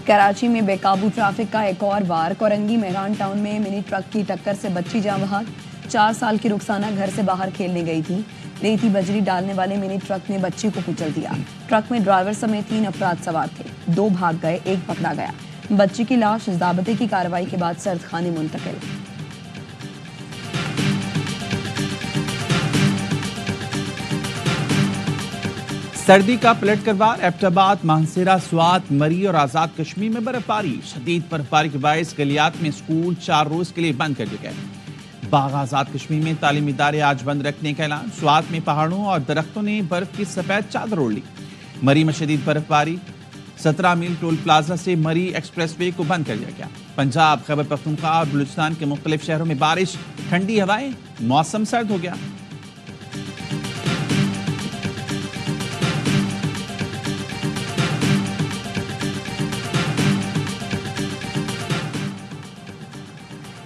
कराची में बेकाबू ट्रैफिक का एक और वार। कोरंगी मेहरान टाउन में मिनी ट्रक की टक्कर से बच्ची जाँ बहक। 4 साल की रुखसाना घर से बाहर खेलने गई थी। रेती बजरी डालने वाले मिनी ट्रक ने बच्ची को कुचल दिया। ट्रक में ड्राइवर समेत 3 अफराद सवार थे। 2 भाग गए, 1 पकड़ा गया। बच्ची की लाश ज़ाब्ते की कार्रवाई के बाद सर्दखाने मुंतकिल। सर्दी का पलट कर वार। एबटाबाद, मानसेरा, स्वात, मरी और आज़ाद कश्मीर में बर्फबारी। शदीद बर्फबारी के बायस गलियात में स्कूल 4 रोज के लिए बंद कर दिए गए। बाग आज़ाद कश्मीर में तालीमी इदारे आज बंद रखने का ऐलान। स्वात में पहाड़ों और दरख्तों ने बर्फ की सफेद चादर ओढ़ ली। मरी में शदीद बर्फबारी। 17 मील टोल प्लाजा से मरी एक्सप्रेस वे को बंद कर दिया गया। पंजाब, खैबर पख्तूनख्वा और बलूचिस्तान के मुख्तलिफ शहरों में बारिश, ठंडी हवाएं, मौसम सर्द हो गया।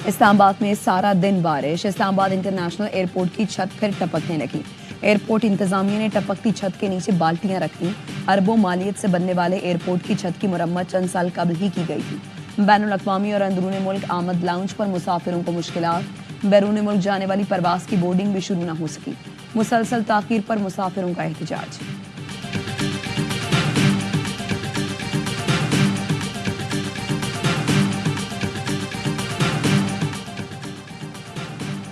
इस्लामाबाद में सारा दिन बारिश। इस्लामाबाद इंटरनेशनल एयरपोर्ट की छत फिर टपकने लगी। एयरपोर्ट इंतजामिया ने टपकती छत के नीचे बाल्टियां रख दी। अरबों मालियत से बनने वाले एयरपोर्ट की छत की मुरम्मत चंद साल कबल ही की गई थी। बैनुल अक़वामी और अंदरूनी मुल्क आमद लाउंज पर मुसाफिरों को मुश्किलात। बैरून मुल्क जाने वाली परवास की बोर्डिंग भी शुरू न हो सकी। मुसलसल ताख़ीर पर मुसाफिरों का एहतजाज।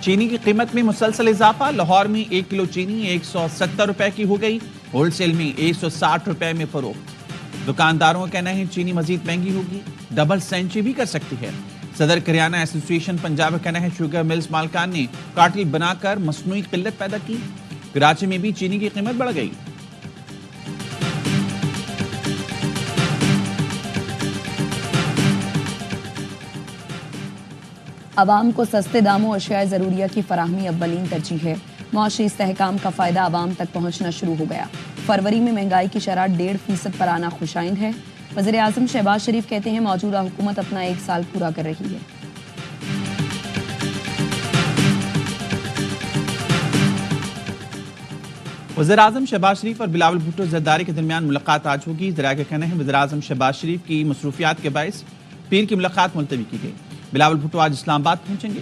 चीनी की कीमत में मुसलसल इजाफा। लाहौर में 1 किलो चीनी 170 रुपए की हो गई। होलसेल में 160 रुपए में फरोख्त। दुकानदारों का कहना है चीनी मजीद महंगी होगी, डबल सेंचुरी भी कर सकती है। सदर करियाना एसोसिएशन पंजाब का कहना है शुगर मिल्स मालकान ने कार्टेल बनाकर मसनूई किल्लत पैदा की। कराची में भी चीनी की कीमत बढ़ गई। आवाम को सस्ते दामों अशियाए ज़रूरिया की फराहमी अव्वलीन तरजीह है। मुआशी इस्तेहकाम का फ़ायदा आवाम तक पहुँचना शुरू हो गया। फरवरी में महंगाई की शरह 1.5% पर आना खुशाइंद है। वज़ीर आज़म शहबाज शरीफ कहते हैं मौजूदा हुकूमत अपना 1 साल पूरा कर रही है। वज़ीर आज़म शहबाज शरीफ और बिलावल भुट्टो ज़रदारी के दरमियान मुलाकात आज होगी। ज़राए का कहना है वज़ीर आज़म शहबाज शरीफ की मसरूफियात के बायस पीर की मुलाकात मुलतवी की गई। बिलावल भुट्टो आज इस्लामाबाद पहुंचेंगे।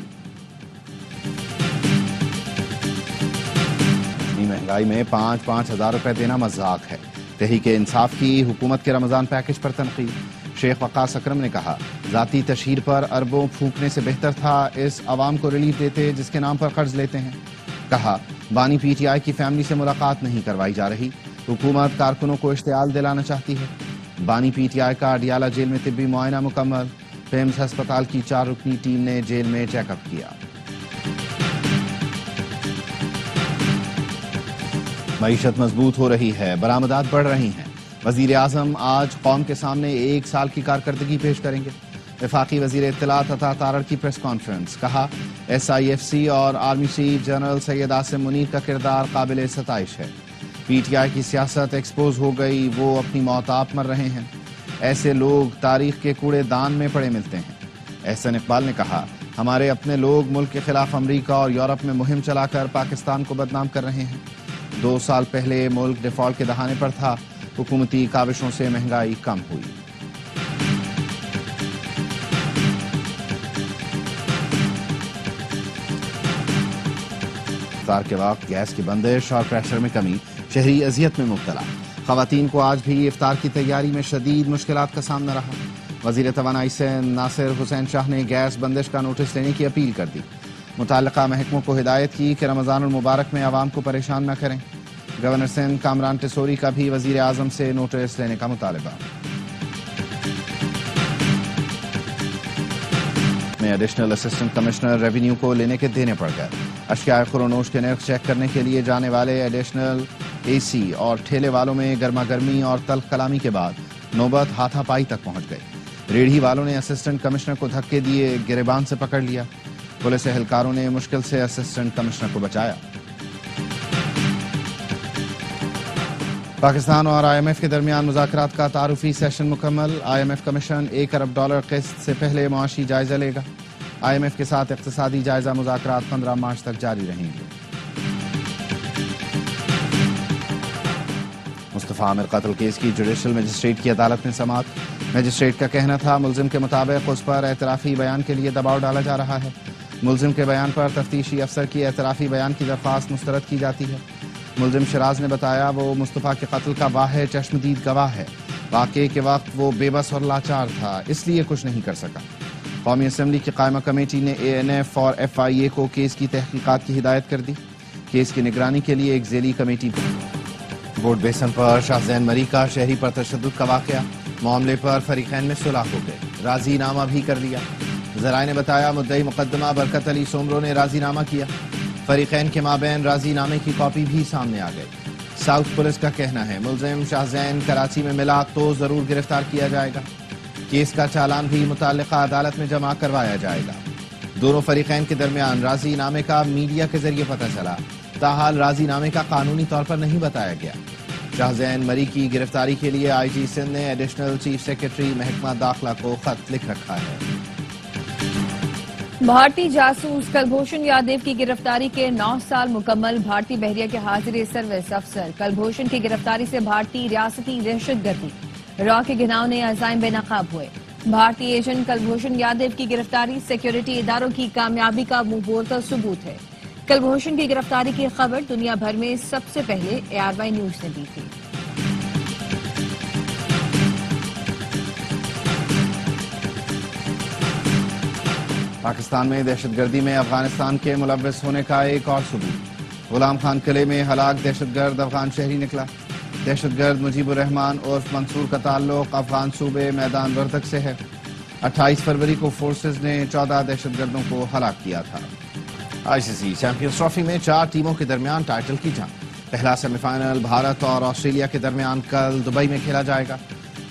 महंगाई में 5-5 हज़ार रुपए देना मजाक है। तहरीक इंसाफ की हुकूमत के रमजान पैकेज पर तनकीद। शेख वक़ास अकरम ने कहा ज़ाती तशहीर पर अरबों फूंकने से बेहतर था इस अवाम को रिलीफ देते जिसके नाम पर कर्ज लेते हैं। कहा बानी PTI की फैमिली से मुलाकात नहीं करवाई जा रही। हुकूमत कारकुनों को इश्तियाल दिलाना चाहती है। बानी PTI का अडियाला जेल में तिब्बी मुआयना मुकम्मल। फेम्स अस्पताल की 4 रुकनी टीम ने जेल में चेकअप किया। मईशत मजबूत हो रही है, बरामदात बढ़ रही हैं। वजीर आज़म आज कौम के सामने 1 साल की कारकर्दगी पेश करेंगे। वफाकी वजीर इत्तलात अता तारड़ की प्रेस कॉन्फ्रेंस। कहा SIFC और army chief general Syed Asim Munir का किरदार काबिल सताइश है। PTI की सियासत एक्सपोज हो गई, वो अपनी मौत आप मर रहे हैं। ऐसे लोग तारीख के कूड़ेदान में पड़े मिलते हैं। एहसन इकबाल ने कहा हमारे अपने लोग मुल्क के खिलाफ अमरीका और यूरोप में मुहिम चलाकर पाकिस्तान को बदनाम कर रहे हैं। 2 साल पहले मुल्क डिफॉल्ट के दहाने पर था। हुकूमती काविशों से महंगाई कम हुई। इफ्तार के वक्त गैस की बंदिश और प्रेशर में कमी, शहरी अजियत में मुब्तला। ख़वातीन को आज भी इफ्तार की तैयारी में शदीद मुश्किलात का सामना रहा। वज़ीर तवानाई से नासिर हुसैन शाह ने गैस बंदिश का नोटिस लेने की अपील कर दी। मुताल्लिका महकमों को हिदायत की कि रमज़ानुल मुबारक में आवाम को परेशान न करें। गवर्नर सिंध कामरान टिसोरी का भी वज़ीर आज़म से नोटिस लेने का मुतालबा। में एडिशनल असिस्टेंट कमिश्नर रेवेन्यू को लेने के देने पड़ गए। अशिया खुरोनोश के नर्ख चेक करने के लिए जाने वाले एडिशनल AC और ठेले वालों में गर्मा गर्मी और तल्ख कलामी के बाद नौबत हाथापाई तक पहुंच गई। रेढ़ी वालों ने असिस्टेंट कमिश्नर को धक्के दिए, गिरेबान से पकड़ लिया। पुलिस एहलकारों ने मुश्किल से असिस्टेंट कमिश्नर को बचाया। पाकिस्तान और IMF के दरमियान मुज़ाकरात का तारुफी सेशन मुकम्मल। IMF कमीशन $1 अरब किस्त से पहले मुआशी जायजा लेगा। IMF के साथ इक़्तिसादी जायजा मुज़ाकरात 15 मार्च तक जारी रहेंगे। مصطفیٰ عامر قتل کیس کی جوڈیشل مجسٹریٹ کی عدالت میں سماعت۔ مجسٹریٹ کا کہنا تھا ملزم کے مطابق اس پر اعترافی بیان کے لیے دباؤ ڈالا جا رہا ہے۔ ملزم کے بیان پر تفتیشی افسر کی اعترافی بیان کی درخواست مسترد کی جاتی ہے۔ ملزم شراز نے بتایا وہ مصطفیٰ کے قتل کا واحد چشمدید گواہ ہے۔ واقعے کے وقت وہ بے بس اور لاچار تھا، اس لیے کچھ نہیں کر سکا۔ قومی اسمبلی کی قائمہ کمیٹی نے ANF اور FIA کو کیس کی تحقیقات کی ہدایت کر دی۔ کیس کی نگرانی کے لیے ایک ذیلی کمیٹی۔ ووٹ بیسن پر شاہ زین مری کا شہری پر تشدد کا واقعہ، معاملے پر فریقین میں صلح ہو گئے، راضی نامہ بھی کر لیا۔ ذرائع نے بتایا مدعی مقدمہ برکت علی سومرو نے راضی نامہ کیا، فریقین کے مابین راضی نامے کی کاپی بھی سامنے آ گئی۔ ساؤتھ پولیس کا کہنا ہے ملزم شاہ زین کراچی میں ملا تو ضرور گرفتار کیا جائے گا، کیس کا چالان بھی متعلقہ عدالت میں جمع کروایا جائے گا۔ دونوں فریقین کے درمیان راضی نامے کا میڈیا کے ذریعے پتہ چلا، تاحال راضی نامے کا قانونی طور پر نہیں بتایا گیا۔ شاہ زین مری کی گرفتاری کے لیے IG سندھ نے ایڈیشنل چیف سیکرٹری محکمہ داخلہ کو خط لکھ رکھا ہے۔ بھارتی جاسوس کلبھوشن یادیو کی گرفتاری کے 9 سال مکمل، بھارتی بحریہ کے حاضر سروس افسر کلبھوشن کی گرفتاری سے بھارتی ریاستی دہشت گردی را کے گھناؤنے عزائم بے نقاب ہوئے۔ بھارتی ایجنٹ کلبھوشن یادیو کی گرفتاری سیکیورٹی اداروں کی کامیابی کا منہ بولتا ثبوت ہے۔ کلبھوشن کی گرفتاری کی خبر دنیا بھر میں سب سے پہلے ARY نیوز نے دی تھی۔ پاکستان میں دہشت گردی میں افغانستان کے ملوث ہونے کا ایک اور ثبوت، غلام خان قلعے میں ہلاک دہشت گرد افغان شہری نکلا۔ دہشت گرد مجیب الرحمان عرف منصور کا تعلق افغان صوبے میدان وردک سے ہے۔ 28 فروری کو فورسز نے 14 دہشت گردوں کو ہلاک کیا تھا۔ ICC چیمپئنز ٹرافی میں 4 ٹیموں کے درمیان ٹائٹل کی جنگ، پہلا سیمی فائنل بھارت اور آسٹریلیا کے درمیان کل دبئی میں کھیلا جائے گا،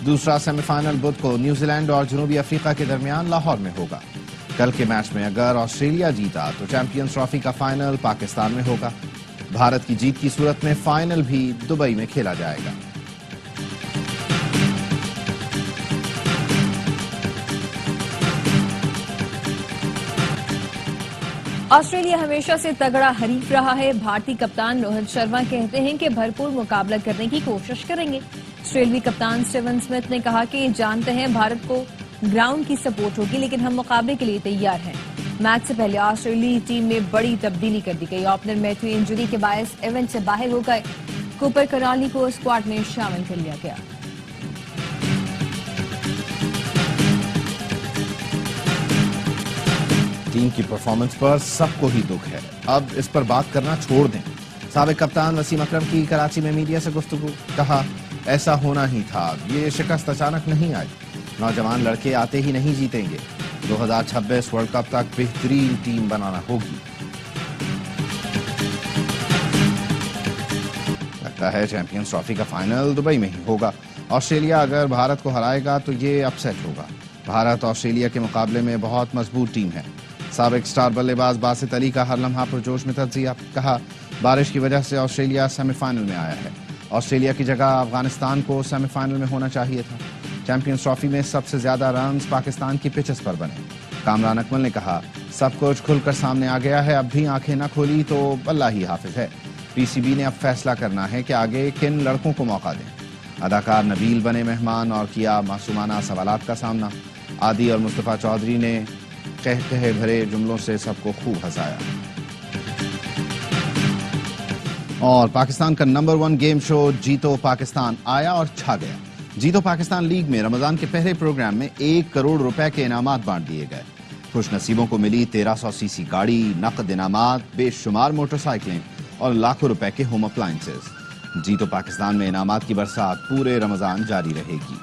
دوسرا سیمی فائنل بدھ کو نیوزی لینڈ اور جنوبی افریقہ کے درمیان لاہور میں ہوگا۔ کل کے میچ میں اگر آسٹریلیا جیتا تو چیمپئنز ٹرافی کا فائنل پاکستان میں ہوگا، بھارت کی جیت کی صورت میں فائنل بھی دبئی میں کھیلا جائے گا۔ آسٹریلیا ہمیشہ سے تگڑا حریف رہا ہے، بھارتی کپتان روہت شرما کہتے ہیں کہ بھرپور مقابلہ کرنے کی کوشش کریں گے۔ آسٹریلوی کپتان اسٹیون اسمتھ نے کہا کہ جانتے ہیں بھارت کو گراؤنڈ کی سپورٹ ہوگی لیکن ہم مقابلے کے لیے تیار ہیں۔ میچ سے پہلے آسٹریلوی ٹیم میں بڑی تبدیلی کر دی گئی، اوپنر میتھیو انجری کے باعث ایونٹ سے باہر ہو گئے، کوپر کرالنی کو اسکواڈ میں شامل کر لیا گیا۔ ٹیم کی پرفارمنس پر سب کو ہی دکھ ہے، اب اس پر بات کرنا چھوڑ دیں۔ سابق کپتان وسیم اکرم کی کراچی میں میڈیا سے گفتگو، کہا ایسا ہونا ہی تھا، یہ شکست اچانک نہیں آئی، نوجوان لڑکے آتے ہی نہیں جیتیں گے، 2026 ورلڈ کپ تک بہترین ٹیم بنانا ہوگی۔ لگتا ہے چیمپئنز ٹرافی کا فائنل دبئی میں ہی ہوگا۔ آسٹریلیا اگر بھارت کو ہرائے گا تو یہ اپسیٹ ہوگا۔ بھارت آسٹریلیا کے مقابلے میں بہت مضبوط ٹیم ہے۔ سابق سٹار بلے باز باسط علی کا ہر لمحہ پرجوش میں تجزیہ، کہا بارش کی وجہ سے آسٹریلیا سیمی فائنل میں آیا ہے، آسٹریلیا کی جگہ افغانستان کو سیمی فائنل میں ہونا چاہیے تھا۔ چیمپئنز ٹرافی میں سب سے زیادہ رنز پاکستان کی پچز پر بنے۔ کامران اکمل نے کہا سب کچھ کھل کر سامنے آ گیا ہے، اب بھی آنکھیں نہ کھولی تو اللہ ہی حافظ ہے۔ PCB نے اب فیصلہ کرنا ہے کہ آگے کن لڑکوں کو موقع دیں۔ اداکار نبیل بنے مہمان اور کیا معصومانہ سوالات کا سامنا، عادی اور مصطفیٰ چودھری نے کہے بھرے جملوں سے سب کو خوب ہنسایا۔ اور پاکستان کا نمبر 1 گیم شو جیتو پاکستان آیا اور چھا گیا۔ جیتو پاکستان لیگ میں رمضان کے پہلے پروگرام میں 1 کروڑ روپے کے انعامات بانٹ دیے گئے۔ خوش نصیبوں کو ملی 1300 cc گاڑی، نقد انعامات، بے شمار موٹر سائیکلیں اور لاکھوں روپے کے ہوم اپلائنسز۔ جیتو پاکستان میں انعامات کی برسات پورے رمضان جاری رہے گی۔